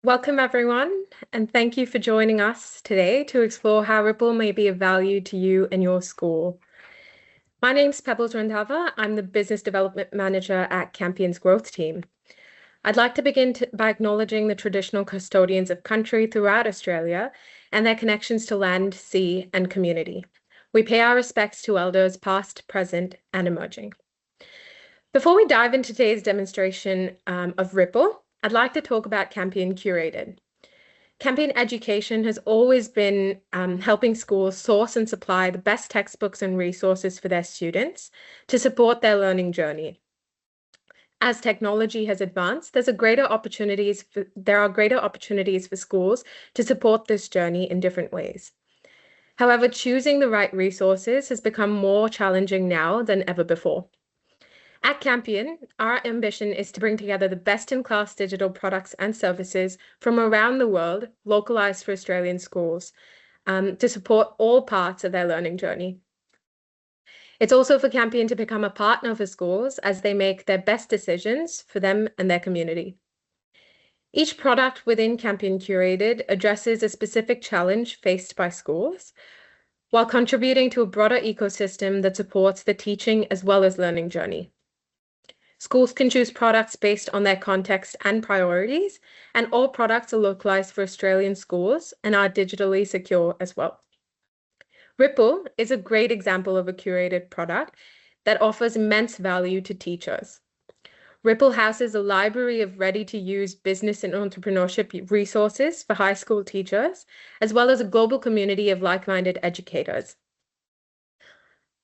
Welcome, everyone, and thank you for joining us today to explore how Ripyl may be of value to you and your school. My name's Pebbles Randhava. I'm the Business Development Manager at Campion's Growth Team. I'd like to begin by acknowledging the traditional custodians of country throughout Australia and their connections to land, sea, and community. We pay our respects to elders past, present, and emerging. Before we dive into today's demonstration of Ripyl, I'd like to talk about Campion Curated. Campion Education has always been helping schools source and supply the best textbooks and resources for their students to support their learning journey. As technology has advanced, there are greater opportunities for schools to support this journey in different ways. However, choosing the right resources has become more challenging now than ever before. At Campion, our ambition is to bring together the best-in-class digital products and services from around the world, localized for Australian schools, to support all parts of their learning journey. It's also for Campion to become a partner for schools as they make their best decisions for them and their community. Each product within Campion Curated addresses a specific challenge faced by schools, while contributing to a broader ecosystem that supports the teaching as well as learning journey. Schools can choose products based on their context and priorities, and all products are localized for Australian schools and are digitally secure as well. Ripyl is a great example of a curated product that offers immense value to teachers. Ripyl houses a library of ready-to-use business and entrepreneurship resources for high school teachers, as well as a global community of like-minded educators.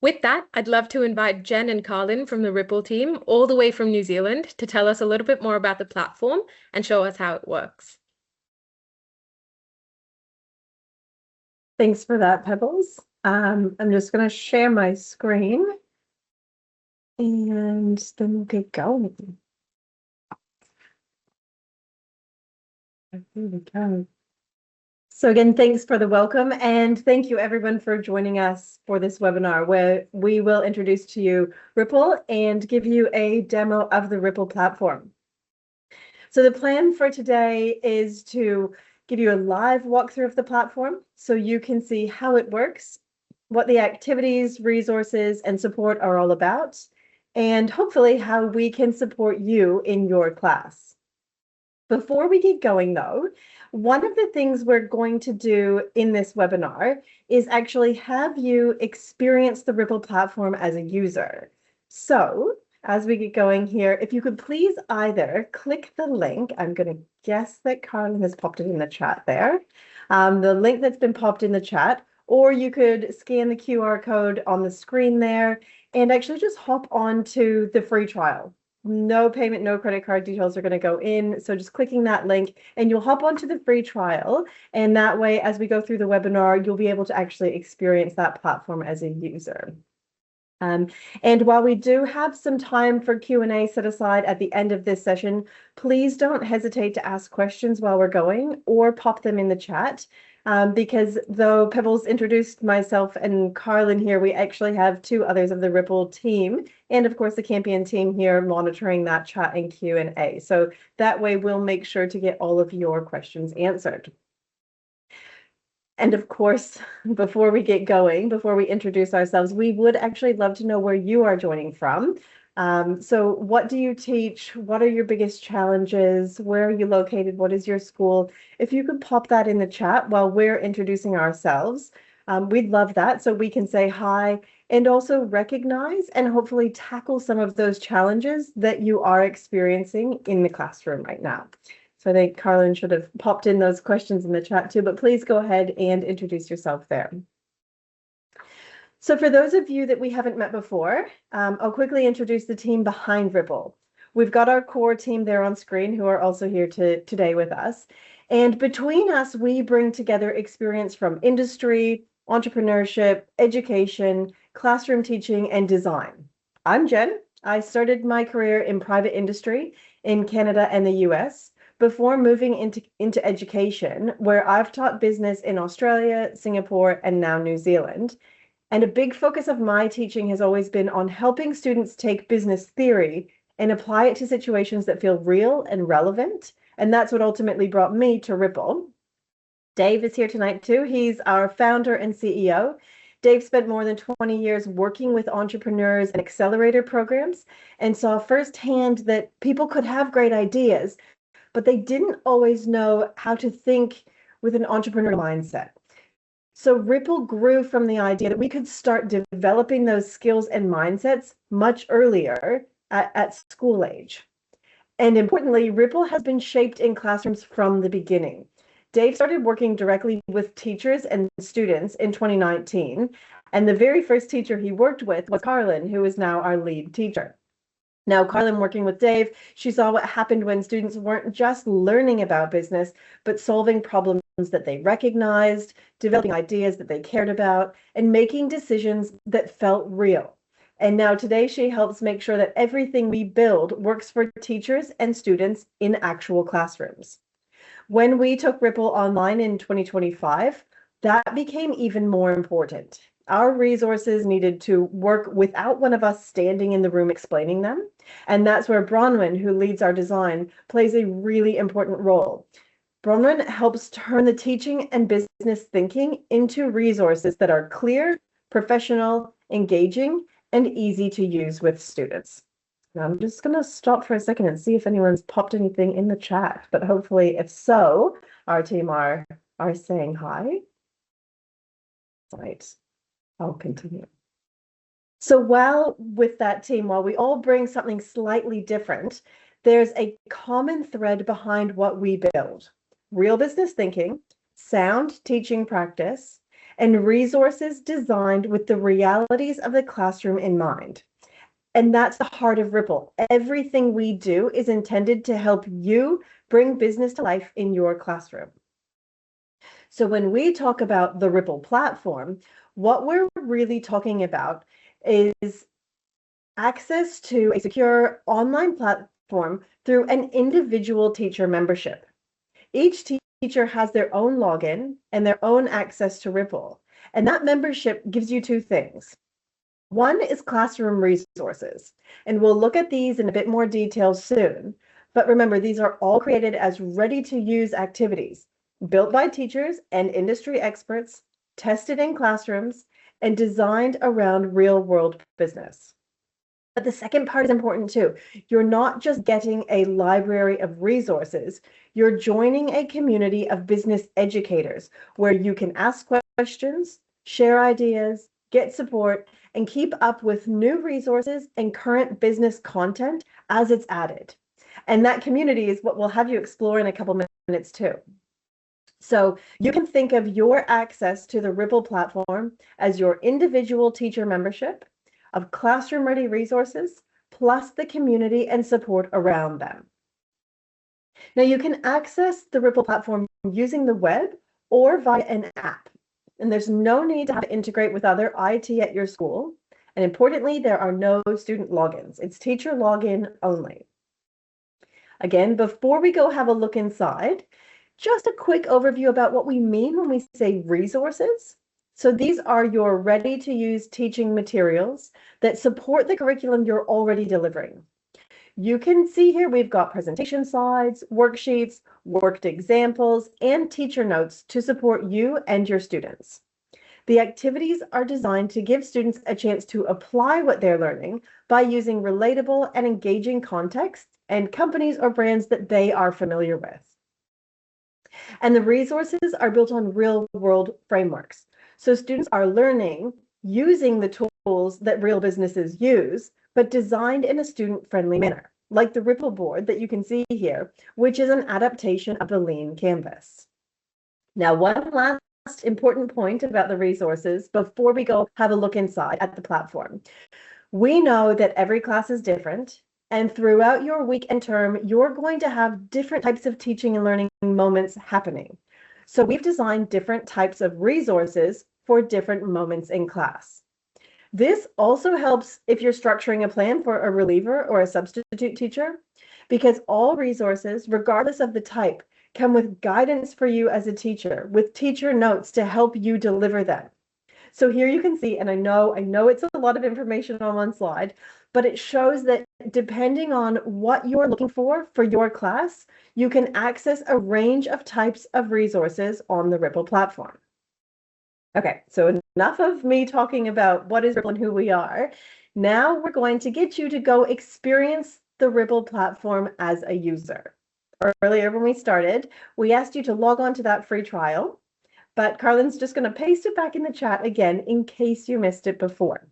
With that, I'd love to invite Jen and Carlin from the Ripyl team, all the way from New Zealand, to tell us a little bit more about the platform and show us how it works. Thanks for that, Pebbles. I'm just going to share my screen and then we'll get going. Here we go. So again, thanks for the welcome, and thank you everyone for joining us for this webinar where we will introduce to you Ripyl and give you a demo of the Ripyl platform. So the plan for today is to give you a live walkthrough of the platform so you can see how it works, what the activities, resources, and support are all about, and hopefully how we can support you in your class. Before we get going though, one of the things we're going to do in this webinar is actually have you experience the Ripyl platform as a user. So as we get going here, if you could please either click the link, I'm going to guess that Carlin has popped it in the chat there, the link that's been popped in the chat, or you could scan the QR code on the screen there and actually just hop onto the free trial. No payment, no credit card details are going to go in. So just clicking that link and you'll hop onto the free trial. And that way, as we go through the webinar, you'll be able to actually experience that platform as a user. And while we do have some time for Q&A set aside at the end of this session, please don't hesitate to ask questions while we're going or pop them in the chat. Because though Pebbles introduced myself and Carlin here, we actually have two others of the Ripyl team, and of course the Campion team here monitoring that chat and Q&A. So that way we'll make sure to get all of your questions answered. And of course, before we get going, before we introduce ourselves, we would actually love to know where you are joining from. So what do you teach? What are your biggest challenges? Where are you located? What is your school? If you could pop that in the chat while we're introducing ourselves, we'd love that so we can say hi and also recognize and hopefully tackle some of those challenges that you are experiencing in the classroom right now. So I think Carlin should have popped in those questions in the chat too, but please go ahead and introduce yourself there. So for those of you that we haven't met before, I'll quickly introduce the team behind Ripyl. We've got our core team there on screen who are also here today with us. And between us, we bring together experience from industry, entrepreneurship, education, classroom teaching, and design. I'm Jen. I started my career in private industry in Canada and the US before moving into education, where I've taught business in Australia, Singapore, and now New Zealand. And a big focus of my teaching has always been on helping students take business theory and apply it to situations that feel real and relevant And that's what ultimately brought me to Ripple. Dave is here tonight too. He's our founder and CEO. Dave spent more than 20 years working with entrepreneurs and accelerator programs and saw firsthand that people could have great ideas, but they didn't always know how to think with an entrepreneurial mindset. So Ripple grew from the idea that we could start developing those skills and mindsets much earlier at school age. And importantly, Ripple has been shaped in classrooms from the beginning. Dave started working directly with teachers and students in 2019, and the very first teacher he worked with was Carlin, who is now our lead teacher. Now, Carlin, working with Dave, she saw what happened when students weren't just learning about business, but solving problems that they recognized, developing ideas that they cared about, and making decisions that felt real. And now today she helps make sure that everything we build works for teachers and students in actual classrooms. When we took Ripple online in 2025, that became even more important. Our resources needed to work without one of us standing in the room explaining them. And that's where Bronwyn, who leads our design, plays a really important role. Bronwyn helps turn the teaching and business thinking into resources that are clear, professional, engaging, and easy to use with students. Now, I'm just going to stop for a second and see if anyone's popped anything in the chat, but hopefully, if so, our team are saying hi. Right. I'll continue. So while with that team, while we all bring something slightly different, there's a common thread behind what we build: real business thinking, sound teaching practice, and resources designed with the realities of the classroom in mind. And that's the heart of Ripple. Everything we do is intended to help you bring business to life in your classroom. So when we talk about the Ripple platform, what we're really talking about is access to a secure online platform through an individual teacher membership. Each teacher has their own login and their own access to Ripple. And that membership gives you two things. One is classroom resources, and we'll look at these in a bit more detail soon. But remember, these are all created as ready-to-use activities, built by teachers and industry experts, tested in classrooms, and designed around real-world business. But the second part is important too. You're not just getting a library of resources, you're joining a community of business educators where you can ask questions, share ideas, get support, and keep up with new resources and current business content as it's added. And that community is what we'll have you explore in a couple minutes too. So you can think of your access to the Ripple platform as your individual teacher membership of classroom-ready resources, plus the community and support around them. Now you can access the Ripple platform using the web or via an app. And there's no need to have to integrate with other IT at your school. And importantly, there are no student logins. It's teacher login only. Again, before we go have a look inside, just a quick overview about what we mean when we say resources. So these are your ready-to-use teaching materials that support the curriculum you're already delivering. You can see here we've got presentation slides, worksheets, worked examples, and teacher notes to support you and your students. The activities are designed to give students a chance to apply what they're learning by using relatable and engaging context and companies or brands that they are familiar with. And the resources are built on real-world frameworks. So students are learning using the tools that real businesses use, but designed in a student-friendly manner, like the Ripple board that you can see here, which is an adaptation of the Lean Canvas. Now, one last important point about the resources before we go have a look inside at the platform. We know that every class is different, and throughout your week and term, you're going to have different types of teaching and learning moments happening. So we've designed different types of resources for different moments in class. This also helps if you're structuring a plan for a reliever or a substitute teacher, because all resources, regardless of the type, come with guidance for you as a teacher, with teacher notes to help you deliver them. So here you can see, and I know it's a lot of information on one slide, but it shows that depending on what you're looking for your class, you can access a range of types of resources on the Ripyl platform. Okay, so enough of me talking about what is Ripyl and who we are. Now we're going to get you to go experience the Ripyl platform as a user. Earlier when we started, we asked you to log on to that free trial, but Carlin's just going to paste it back in the chat again in case you missed it before.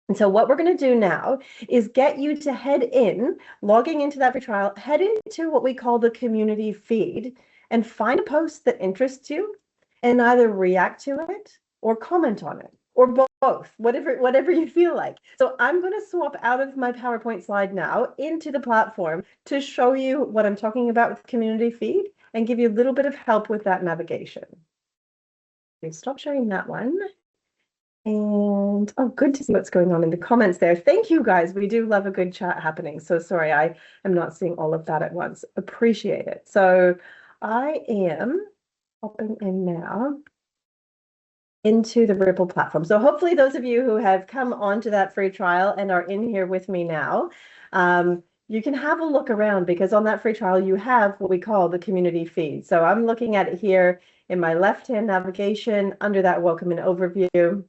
And so what we're going to do now is get you to head in, logging into that free trial, head into what we call the community feed and find a post that interests you and either react to it or comment on it or both, whatever you feel like. So I'm going to swap out of my PowerPoint slide now into the platform to show you what I'm talking about with the community feed and give you a little bit of help with that navigation. Stop sharing that one. And oh, good to see what's going on in the comments there. Thank you guys. We do love a good chat happening. So sorry, I am not seeing all of that at once. Appreciate it. So I am popping in now into the Ripyl platform. So hopefully those of you who have come onto that free trial and are in here with me now, you can have a look around because on that free trial, you have what we call the community feed. So I'm looking at it here in my left-hand navigation under that welcome and overview.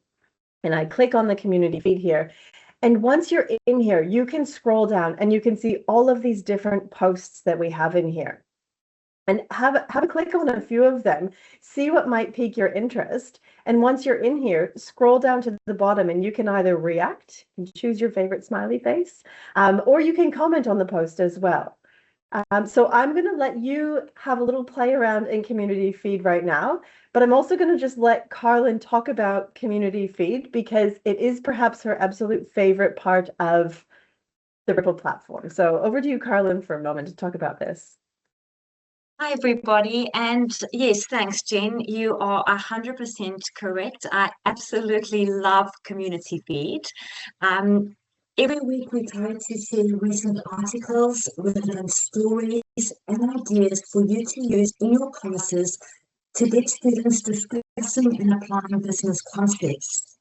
And I click on the community feed here. And once you're in here, you can scroll down and you can see all of these different posts that we have in here. And have a click on a few of them, see what might pique your interest. And once you're in here, scroll down to the bottom and you can either react and choose your favorite smiley face, or you can comment on the post as well. So I'm going to let you have a little play around in community feed right now, but I'm also going to just let Carlin talk about community feed because it is perhaps her absolute favorite part of the Ripyl platform. So over to you, Carlin, for a moment to talk about this. Hi, everybody. And yes, thanks, Jen. You are 100% correct. I absolutely love community feed. Every week we try to share recent articles, relevant stories, and ideas for you to use in your classes to get students discussing and applying business concepts.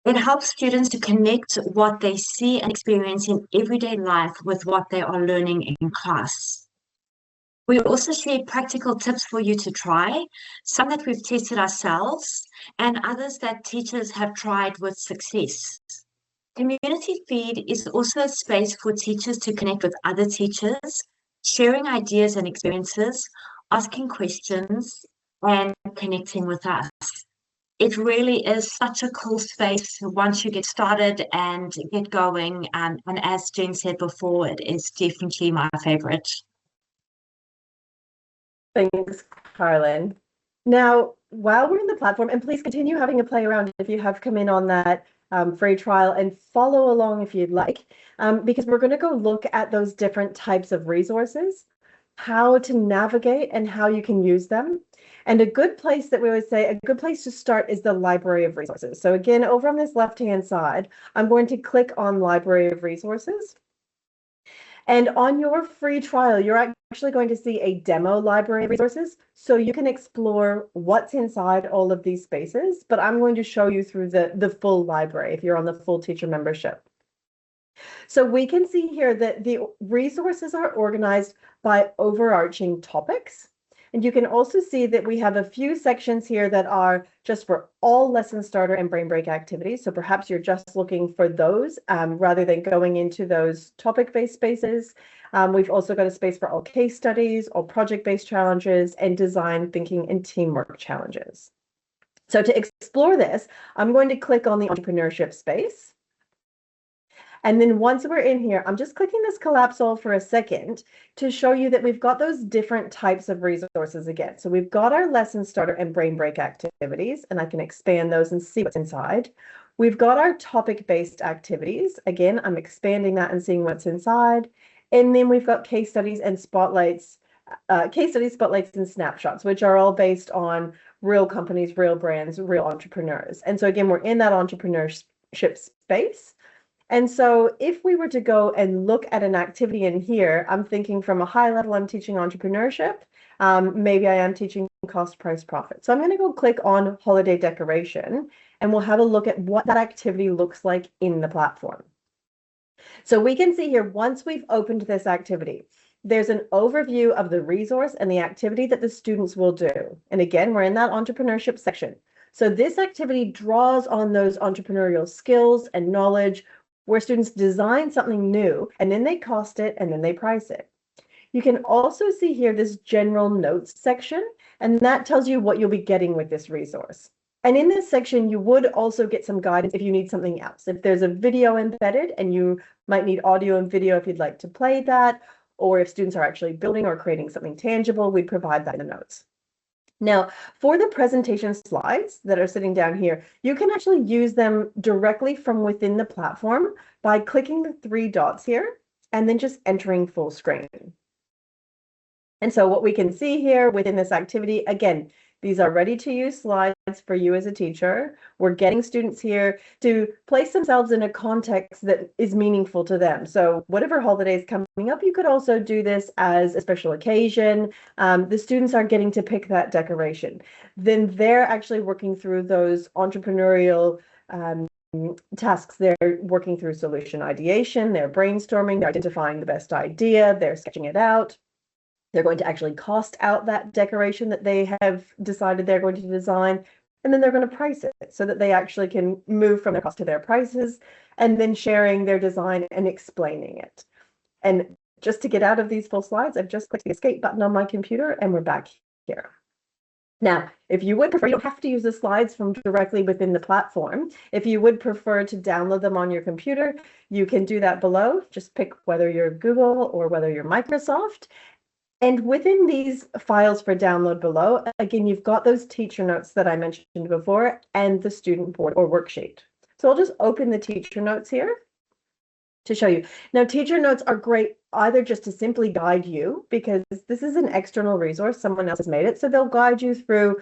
It helps students to connect what they see and experience in everyday life with what they are learning in class. We also share practical tips for you to try, some that we've tested ourselves and others that teachers have tried with success. Community feed is also a space for teachers to connect with other teachers, sharing ideas and experiences, asking questions, and connecting with us. It really is such a cool space once you get started and get going. And as Jen said before, it is definitely my favorite. Thanks, Carlin. Now, while we're in the platform, and please continue having a play around if you have come in on that free trial and follow along if you'd like, because we're going to go look at those different types of resources, how to navigate and how you can use them. And a good place that we would say, a good place to start is the library of resources. So again, over on this left-hand side, I'm going to click on library of resources. And on your free trial, you're actually going to see a demo library of resources. So you can explore what's inside all of these spaces, but I'm going to show you through the full library if you're on the full teacher membership. So we can see here that the resources are organized by overarching topics. And you can also see that we have a few sections here that are just for all lesson starter and brain break activities. So perhaps you're just looking for those rather than going into those topic-based spaces. We've also got a space for all case studies, all project-based challenges, and design thinking and teamwork challenges. So to explore this, I'm going to click on the entrepreneurship space. And then once we're in here, I'm just clicking this collapse all for a second to show you that we've got those different types of resources again. So we've got our lesson starter and brain break activities, and I can expand those and see what's inside. We've got our topic-based activities. Again, I'm expanding that and seeing what's inside. And then we've got case studies and spotlights, and snapshots, which are all based on real companies, real brands, real entrepreneurs. And so again, we're in that entrepreneurship space. And so if we were to go and look at an activity in here, I'm thinking from a high level, I'm teaching entrepreneurship. Maybe I am teaching cost, price, profit. So I'm going to go click on holiday decoration and we'll have a look at what that activity looks like in the platform. So we can see here, once we've opened this activity, there's an overview of the resource and the activity that the students will do. And again, we're in that entrepreneurship section. So this activity draws on those entrepreneurial skills and knowledge where students design something new, and then they cost it, and then they price it. You can also see here this general notes section, and that tells you what you'll be getting with this resource. And in this section, you would also get some guidance if you need something else. If there's a video embedded and you might need audio and video if you'd like to play that, or if students are actually building or creating something tangible, we provide that in the notes. Now, for the presentation slides that are sitting down here, you can actually use them directly from within the platform by clicking the three dots here and then just entering full screen. And so what we can see here within this activity, again, these are ready to use slides for you as a teacher. We're getting students here to place themselves in a context that is meaningful to them. So whatever holiday is coming up, you could also do this as a special occasion. The students are getting to pick that decoration. Then they're actually working through those entrepreneurial tasks. They're working through solution ideation, they're brainstorming, they're identifying the best idea, they're sketching it out. They're going to actually cost out that decoration that they have decided they're going to design, and then they're going to price it so that they actually can move from their cost to their prices, and then sharing their design and explaining it. And just to get out of these full slides, I've just clicked the escape button on my computer and we're back here. Now, if you would prefer, you don't have to use the slides from directly within the platform. If you would prefer to download them on your computer, you can do that below. Just pick whether you're Google or whether you're Microsoft. And within these files for download below, again, you've got those teacher notes that I mentioned before and the student board or worksheet. So I'll just open the teacher notes here to show you. Now, teacher notes are great either just to simply guide you, because this is an external resource, someone else has made it, so they'll guide you through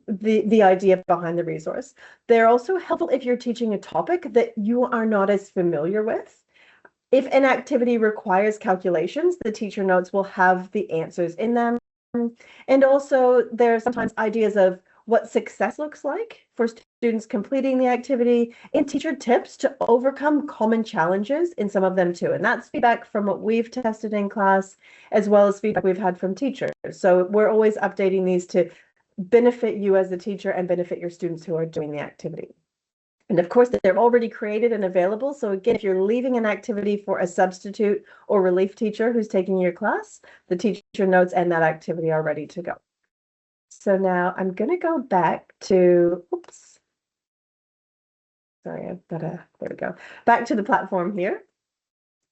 the idea behind the resource. They're also helpful if you're teaching a topic that you are not as familiar with. If an activity requires calculations, the teacher notes will have the answers in them. And also there are sometimes ideas of what success looks like for students completing the activity, and teacher tips to overcome common challenges in some of them too. And that's feedback from what we've tested in class, as well as feedback we've had from teachers. So we're always updating these to benefit you as a teacher and benefit your students who are doing the activity. And of course, they're already created and available. So again, if you're leaving an activity for a substitute or relief teacher who's taking your class, the teacher notes and that activity are ready to go. So now I'm going to go back to, oops. Sorry, I've got to, there we go. Back to the platform here.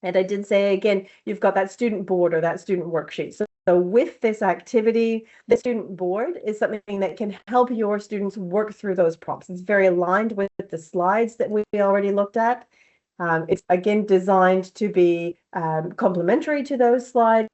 And I did say, again, you've got that student board or that student worksheet. So with this activity, the student board is something that can help your students work through those prompts. It's very aligned with the slides that we already looked at. It's again designed to be complementary to those slides,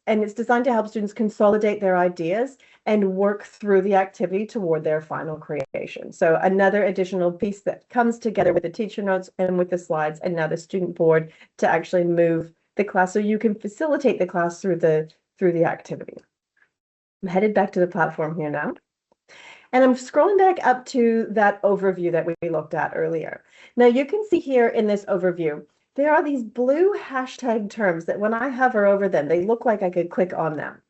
and it's designed to help students consolidate their ideas and work through the activity toward their final creation. So another additional piece that comes together with the teacher notes and with the slides and now the student board to actually move the class so you can facilitate the class through the activity. I'm headed back to the platform here now. And I'm scrolling back up to that overview that we looked at earlier. Now you can see here in this overview, there are these blue hashtag terms that when I hover over them, they look like I could click on them.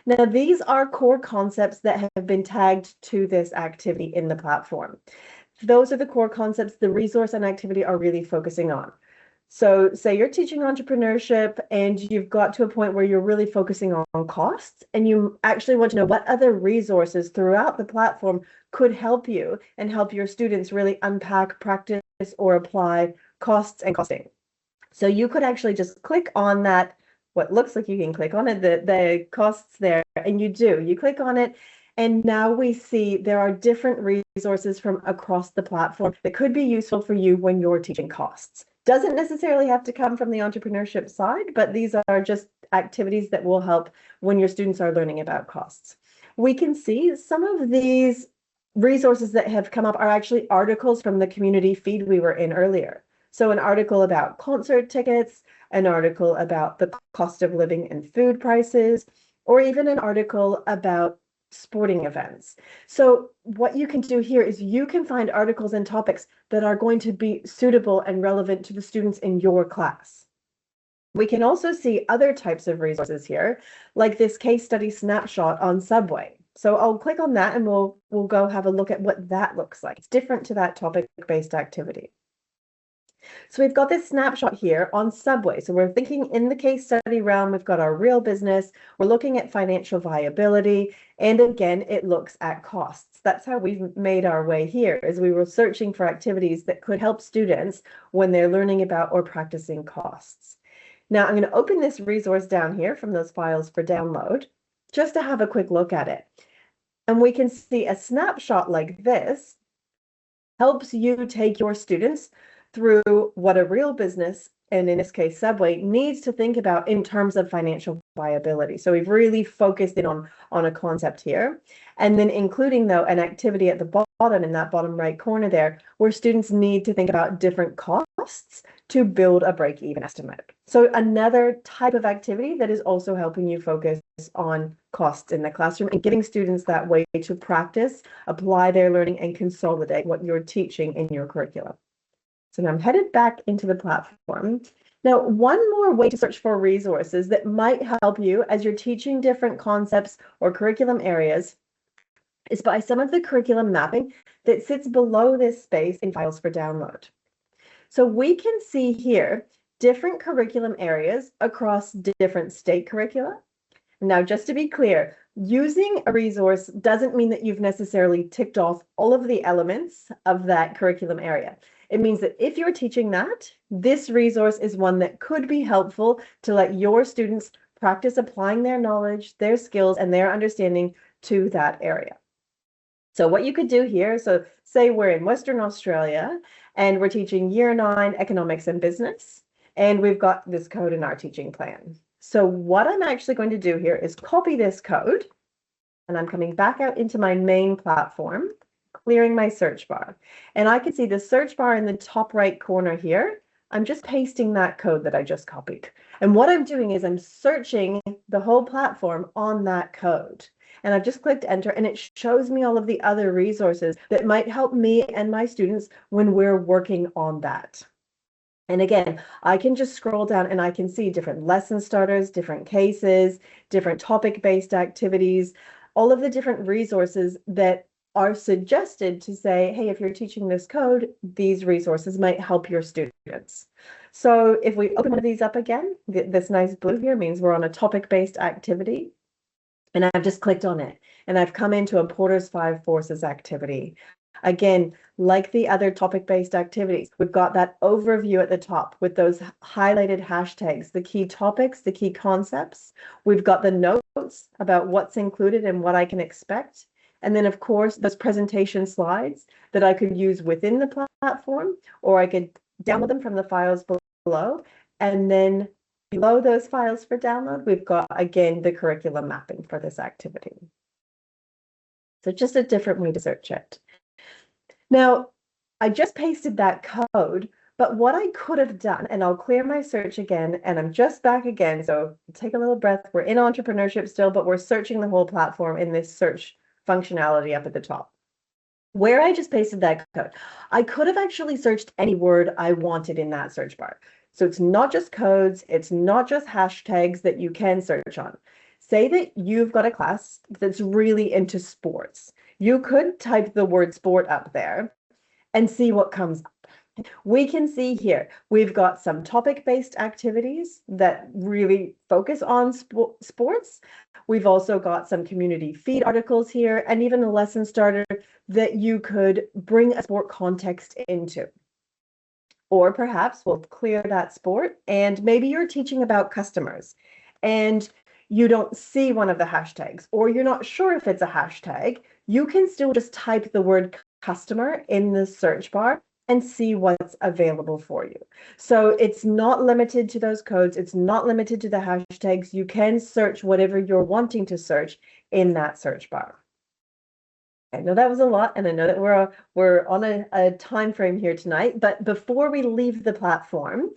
Now, these are core concepts that have been tagged to this activity in the platform. Those are the core concepts the resource and activity are really focusing on. So say you're teaching entrepreneurship and you've got to a point where you're really focusing on costs, and you actually want to know what other resources throughout the platform could help you and help your students really unpack, practice, or apply costs and costing. So you could actually just click on that, what looks like you can click on it, the costs there, and you do. You click on it, and now we see there are different resources from across the platform that could be useful for you when you're teaching costs. Doesn't necessarily have to come from the entrepreneurship side, but these are just activities that will help when your students are learning about costs. We can see some of these resources that have come up are actually articles from the community feed we were in earlier. So an article about concert tickets, an article about the cost of living and food prices, or even an article about sporting events. So what you can do here is you can find articles and topics that are going to be suitable and relevant to the students in your class. We can also see other types of resources here, like this case study snapshot on Subway. So I'll click on that and we'll go have a look at what that looks like. It's different to that topic-based activity. So we've got this snapshot here on Subway. So we're thinking in the case study realm, we've got our real business, we're looking at financial viability, and again, it looks at costs. That's how we've made our way here, is we were searching for activities that could help students when they're learning about or practicing costs. Now I'm going to open this resource down here from those files for download, just to have a quick look at it. And we can see a snapshot like this helps you take your students through what a real business, and in this case Subway, needs to think about in terms of financial viability. So we've really focused in on a concept here, and then including though an activity at the bottom, in that bottom right corner there, where students need to think about different costs to build a break-even estimate. So another type of activity that is also helping you focus on costs in the classroom and giving students that way to practice, apply their learning, and consolidate what you're teaching in your curriculum. So now I'm headed back into the platform. Now, one more way to search for resources that might help you as you're teaching different concepts or curriculum areas is by some of the curriculum mapping that sits below this space in files for download. So we can see here different curriculum areas across different state curricula. Now, just to be clear, using a resource doesn't mean that you've necessarily ticked off all of the elements of that curriculum area. It means that if you're teaching that, this resource is one that could be helpful to let your students practice applying their knowledge, their skills, and their understanding to that area. So what you could do here, so say we're in Western Australia and we're teaching Year 9 Economics and Business, and we've got this code in our teaching plan. So what I'm actually going to do here is copy this code, and I'm coming back out into my main platform, clearing my search bar. And I can see the search bar in the top right corner here. I'm just pasting that code that I just copied. And what I'm doing is I'm searching the whole platform on that code. And I've just clicked enter, and it shows me all of the other resources that might help me and my students when we're working on that. And again, I can just scroll down and I can see different lesson starters, different cases, different topic-based activities, all of the different resources that are suggested to say, hey, if you're teaching this code, these resources might help your students. So if we open one of these up again, this nice blue here means we're on a topic-based activity. And I've just clicked on it, and I've come into a Porter's 5 Forces activity. Again, like the other topic-based activities, we've got that overview at the top with those highlighted hashtags, the key topics, the key concepts. We've got the notes about what's included and what I can expect. And then, of course, those presentation slides that I could use within the platform, or I could download them from the files below. And then below those files for download, we've got, again, the curriculum mapping for this activity. So just a different way to search it. Now, I just pasted that code, but what I could have done, and I'll clear my search again, and I'm just back again, so take a little breath. We're in entrepreneurship still, but we're searching the whole platform in this search functionality up at the top. Where I just pasted that code, I could have actually searched any word I wanted in that search bar. So it's not just codes, it's not just hashtags that you can search on. Say that you've got a class that's really into sports. You could type the word sport up there and see what comes up. We can see here, we've got some topic-based activities that really focus on sports. We've also got some community feed articles here, and even a lesson starter that you could bring a sport context into. Or perhaps we'll clear that sport, and maybe you're teaching about customers and you don't see one of the hashtags, or you're not sure if it's a hashtag. You can still just type the word customer in the search bar and see what's available for you. So it's not limited to those codes. It's not limited to the hashtags. You can search whatever you're wanting to search in that search bar. I know that was a lot, and I know that we're on a time frame here tonight, but before we leave the platform,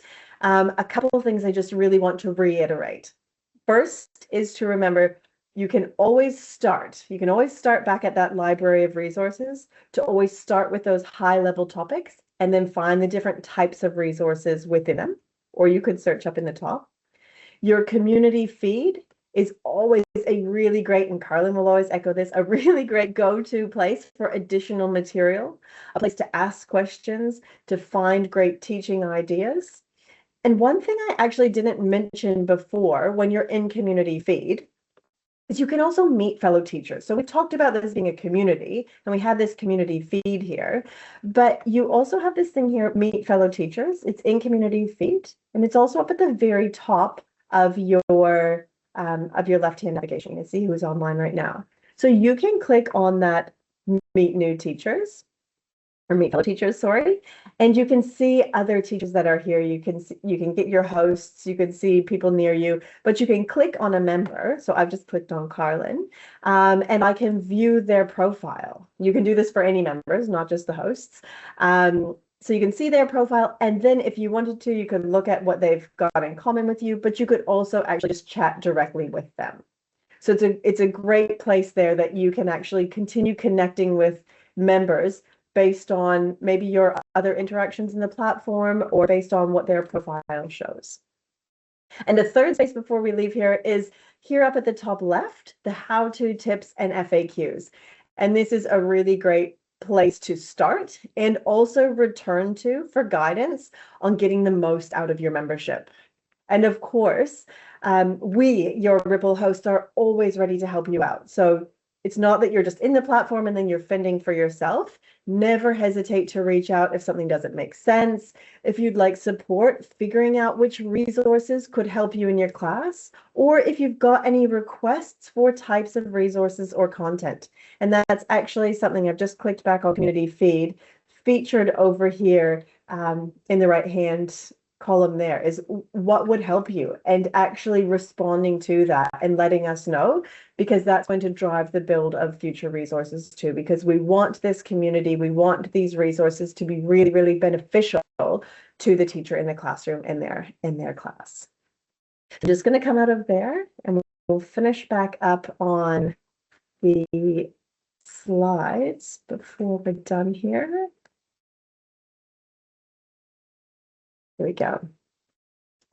a couple of things I just really want to reiterate. First is to remember you can always start. You can always start back at that library of resources to always start with those high-level topics and then find the different types of resources within them, or you could search up in the top. Your community feed is always a really great, and Carlin will always echo this, a really great go-to place for additional material, a place to ask questions, to find great teaching ideas. And one thing I actually didn't mention before when you're in community feed is you can also meet fellow teachers. So we've talked about this being a community, and we have this community feed here, but you also have this thing here, meet fellow teachers. It's in community feed, and it's also up at the very top of your left-hand navigation. You can see who's online right now. So you can click on that meet new teachers, or meet fellow teachers, sorry, and you can see other teachers that are here. You can get your hosts, you can see people near you, but you can click on a member. So I've just clicked on Carlin, and I can view their profile. You can do this for any members, not just the hosts. So you can see their profile, and then if you wanted to, you could look at what they've got in common with you, but you could also actually just chat directly with them. So it's a great place there that you can actually continue connecting with members based on maybe your other interactions in the platform or based on what their profile shows. And the third space before we leave here is here up at the top left, the how-to tips and FAQs. And this is a really great place to start and also return to for guidance on getting the most out of your membership. And of course, we, your Ripyl hosts, are always ready to help you out. So it's not that you're just in the platform and then you're fending for yourself. Never hesitate to reach out if something doesn't make sense. If you'd like support figuring out which resources could help you in your class, or if you've got any requests for types of resources or content. And that's actually something I've just clicked back on community feed, featured over here in the right-hand column there is what would help you, and actually responding to that and letting us know, because that's going to drive the build of future resources too, because we want this community, we want these resources to be really, really beneficial to the teacher in the classroom in their class. I'm just going to come out of there and we'll finish back up on the slides before we're done here. Here we go.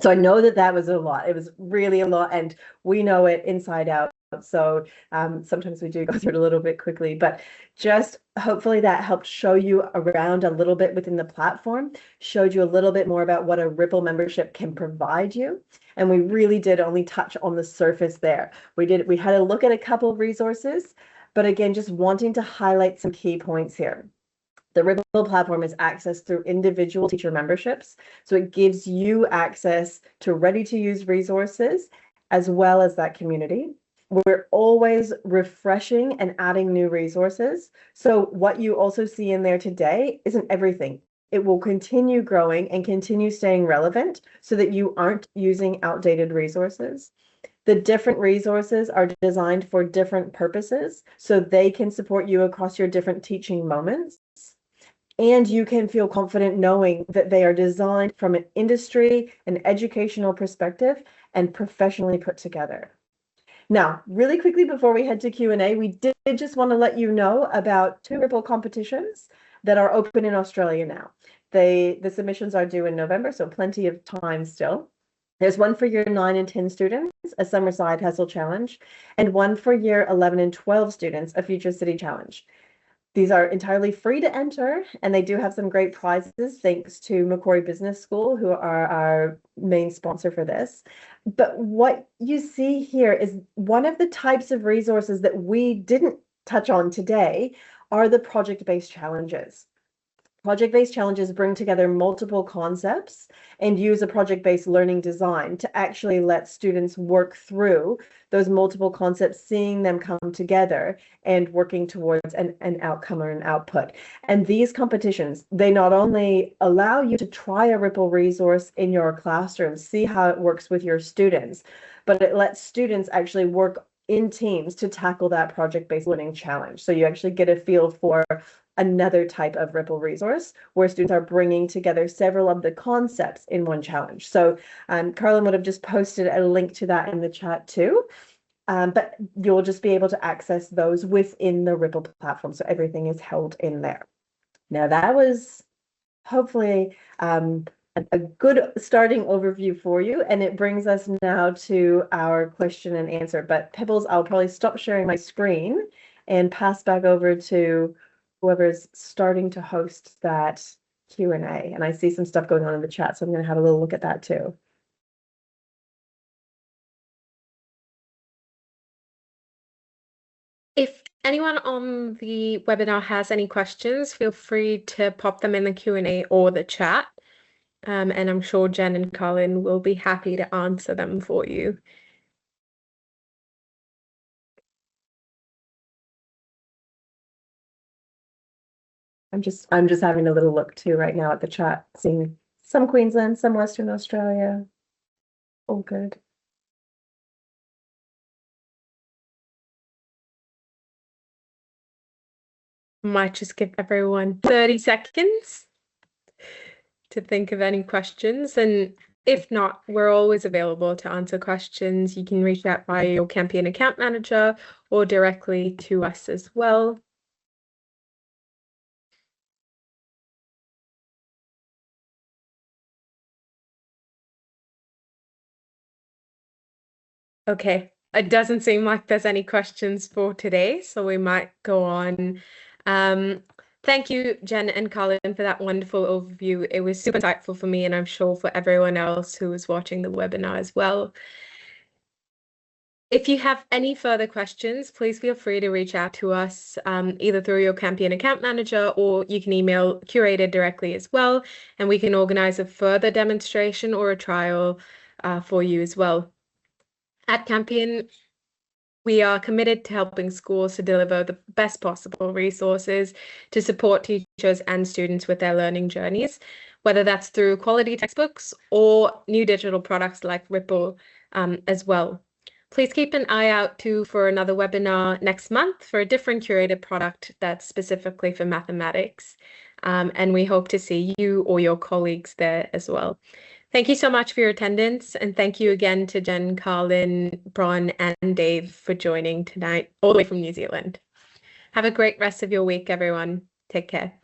So I know that was a lot. It was really a lot, and we know it inside out. So sometimes we do go through it a little bit quickly, but just hopefully that helped show you around a little bit within the platform, showed you a little bit more about what a Ripyl membership can provide you. And we really did only touch on the surface there. We had a look at a couple of resources, but again, just wanting to highlight some key points here. The Ripyl platform is accessed through individual teacher memberships. So it gives you access to ready-to-use resources as well as that community. We're always refreshing and adding new resources. So what you also see in there today isn't everything. It will continue growing and continue staying relevant so that you aren't using outdated resources. The different resources are designed for different purposes, so they can support you across your different teaching moments. And you can feel confident knowing that they are designed from an industry and educational perspective and professionally put together. Now, really quickly before we head to Q&A, we did just want to let you know about 2 Ripyl competitions that are open in Australia now. The submissions are due in November, so plenty of time still. There's one for year 9 and 10 students, a summer side hustle challenge, and one for year 11 and 12 students, a future city challenge. These are entirely free to enter, and they do have some great prizes thanks to Macquarie Business School, who are our main sponsor for this. But what you see here is one of the types of resources that we didn't touch on today are the project-based challenges. Project-based challenges bring together multiple concepts and use a project-based learning design to actually let students work through those multiple concepts, seeing them come together and working towards an outcome or an output. And these competitions, they not only allow you to try a Ripyl resource in your classroom, see how it works with your students, but it lets students actually work in teams to tackle that project-based learning challenge. So you actually get a feel for another type of Ripyl resource where students are bringing together several of the concepts in one challenge. So Carlin would have just posted a link to that in the chat too. but you'll just be able to access those within the Ripyl platform. So everything is held in there. Now that was hopefully a good starting overview for you. And it brings us now to our question and answer. But Pebbles, I'll probably stop sharing my screen and pass back over to whoever's starting to host that Q&A. And I see some stuff going on in the chat, so I'm going to have a little look at that too. If anyone on the webinar has any questions, feel free to pop them in the Q&A or the chat. And I'm sure Jen and Colin will be happy to answer them for you. I'm just having a little look too right now at the chat, seeing some Queensland, some Western Australia. All good. Might just give everyone 30 seconds to think of any questions. And if not, we're always available to answer questions. You can reach out via your campaign account manager or directly to us as well. Okay, it doesn't seem like there's any questions for today, so we might go on. Thank you, Jen and Colin, for that wonderful overview. It was super insightful for me, and I'm sure for everyone else who was watching the webinar as well. If you have any further questions, please feel free to reach out to us either through your campaign account manager, or you can email Curator directly as well, and we can organize a further demonstration or a trial for you as well. At Campaign, we are committed to helping schools to deliver the best possible resources to support teachers and students with their learning journeys, whether that's through quality textbooks or new digital products like Ripyl as well. Please keep an eye out too for another webinar next month for a different curated product that's specifically for mathematics. And we hope to see you or your colleagues there as well. Thank you so much for your attendance, and thank you again to Jen, Colin, Bron, and Dave for joining tonight, all the way from New Zealand. Have a great rest of your week, everyone. Take care.